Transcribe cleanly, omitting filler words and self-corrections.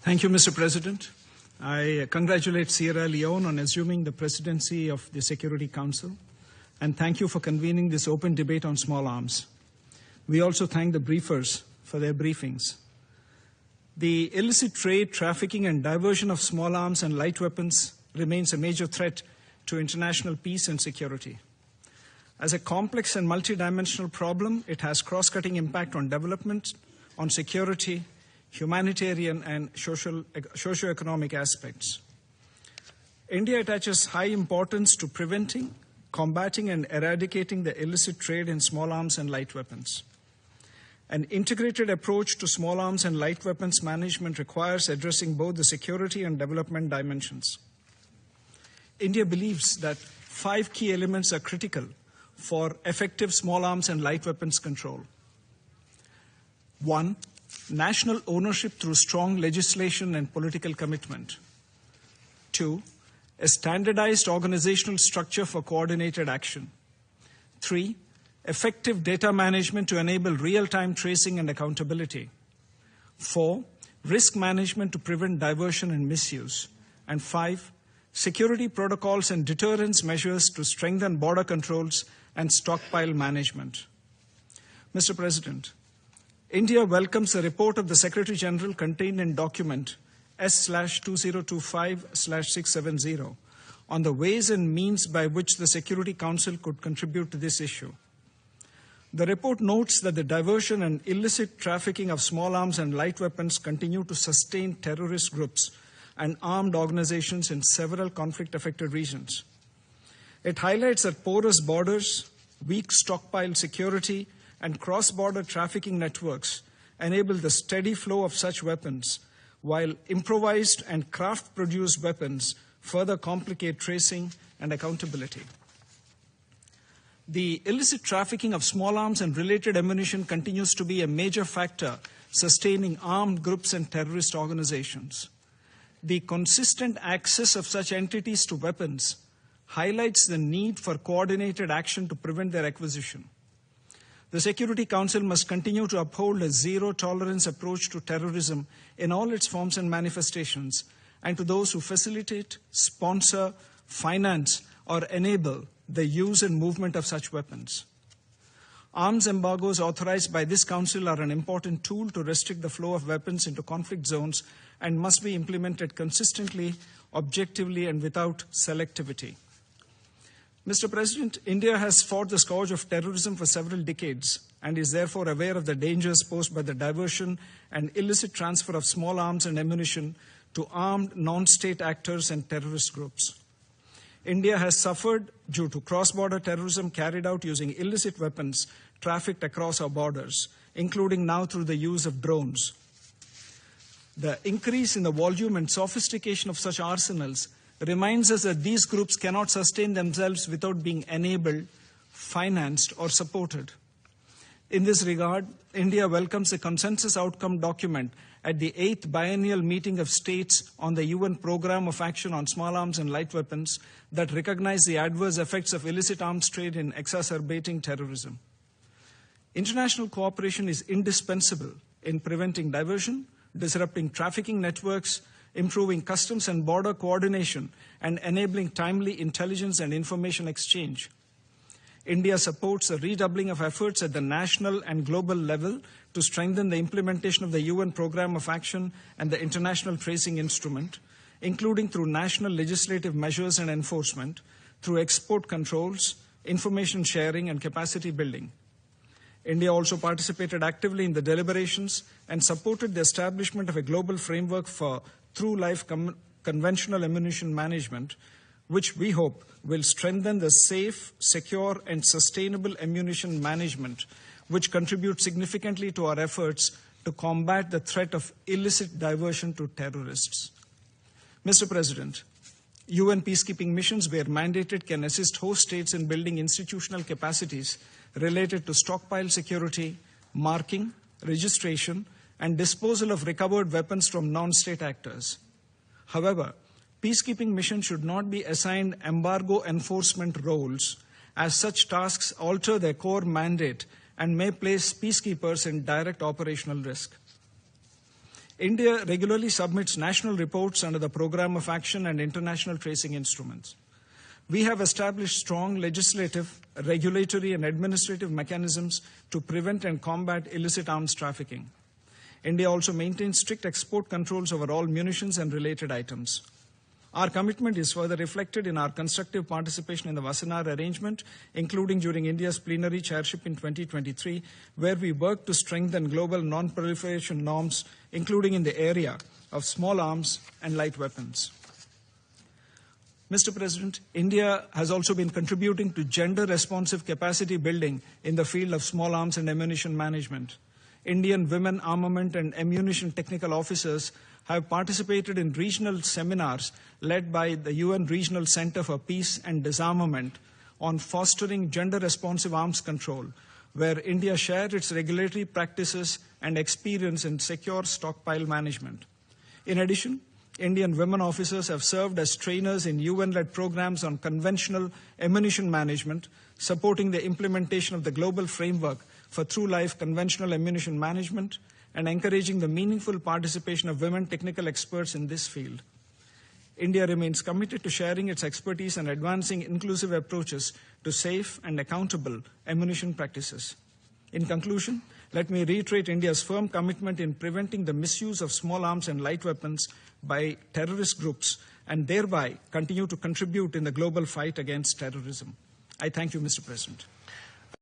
Thank you, Mr. President. I congratulate Sierra Leone on assuming the presidency of the Security Council, and thank you for convening this open debate on small arms. We also thank the briefers for their briefings. The illicit trade, trafficking, and diversion of small arms and light weapons remains a major threat to international peace and security. As a complex and multidimensional problem, it has cross-cutting impact on development, on security, humanitarian, and socio-economic aspects. India attaches high importance to preventing, combating, and eradicating the illicit trade in small arms and light weapons. An integrated approach to small arms and light weapons management requires addressing both the security and development dimensions. India believes that 5 key elements are critical for effective small arms and light weapons control. 1. National ownership through strong legislation and political commitment. 2. A standardized organizational structure for coordinated action. 3. Effective data management to enable real-time tracing and accountability. 4. Risk management to prevent diversion and misuse. And 5. Security protocols and deterrence measures to strengthen border controls and stockpile management. Mr. President, India welcomes the report of the Secretary General contained in document S/2025/670 on the ways and means by which the Security Council could contribute to this issue. The report notes that the diversion and illicit trafficking of small arms and light weapons continue to sustain terrorist groups and armed organizations in several conflict-affected regions. It highlights that porous borders, weak stockpile security, and cross-border trafficking networks enable the steady flow of such weapons, while improvised and craft-produced weapons further complicate tracing and accountability. The illicit trafficking of small arms and related ammunition continues to be a major factor sustaining armed groups and terrorist organizations. The consistent access of such entities to weapons highlights the need for coordinated action to prevent their acquisition. The Security Council must continue to uphold a zero-tolerance approach to terrorism in all its forms and manifestations, and to those who facilitate, sponsor, finance, or enable the use and movement of such weapons. Arms embargoes authorized by this Council are an important tool to restrict the flow of weapons into conflict zones and must be implemented consistently, objectively, and without selectivity. Mr. President, India has fought the scourge of terrorism for several decades and is therefore aware of the dangers posed by the diversion and illicit transfer of small arms and ammunition to armed non-state actors and terrorist groups. India has suffered due to cross-border terrorism carried out using illicit weapons trafficked across our borders, including now through the use of drones. The increase in the volume and sophistication of such arsenals reminds us that these groups cannot sustain themselves without being enabled, financed, or supported. In this regard, India welcomes the consensus outcome document at the 8th Biennial Meeting of States on the UN Programme of Action on Small Arms and Light Weapons that recognize the adverse effects of illicit arms trade in exacerbating terrorism. International cooperation is indispensable in preventing diversion, disrupting trafficking networks, improving customs and border coordination, and enabling timely intelligence and information exchange. India supports the redoubling of efforts at the national and global level to strengthen the implementation of the UN Programme of Action and the International Tracing Instrument, including through national legislative measures and enforcement, through export controls, information sharing, and capacity building. India also participated actively in the deliberations and supported the establishment of a global framework for through-life conventional ammunition management, which we hope will strengthen the safe, secure, and sustainable ammunition management, which contributes significantly to our efforts to combat the threat of illicit diversion to terrorists. Mr. President, UN peacekeeping missions, where mandated, can assist host states in building institutional capacities related to stockpile security, marking, registration, and disposal of recovered weapons from non-state actors. However, peacekeeping missions should not be assigned embargo enforcement roles, as such tasks alter their core mandate and may place peacekeepers in direct operational risk. India regularly submits national reports under the Programme of Action and international tracing instruments. We have established strong legislative, regulatory, and administrative mechanisms to prevent and combat illicit arms trafficking. India also maintains strict export controls over all munitions and related items. Our commitment is further reflected in our constructive participation in the Wassenaar arrangement, including during India's plenary chairship in 2023, where we work to strengthen global non-proliferation norms, including in the area of small arms and light weapons. Mr. President, India has also been contributing to gender-responsive capacity building in the field of small arms and ammunition management. Indian women armament and ammunition technical officers have participated in regional seminars led by the UN Regional Center for Peace and Disarmament on fostering gender-responsive arms control, where India shared its regulatory practices and experience in secure stockpile management. In addition, Indian women officers have served as trainers in UN-led programs on conventional ammunition management, supporting the implementation of the global framework for through-life conventional ammunition management and encouraging the meaningful participation of women technical experts in this field. India remains committed to sharing its expertise and advancing inclusive approaches to safe and accountable ammunition practices. In conclusion, let me reiterate India's firm commitment in preventing the misuse of small arms and light weapons by terrorist groups and thereby continue to contribute in the global fight against terrorism. I thank you, Mr. President.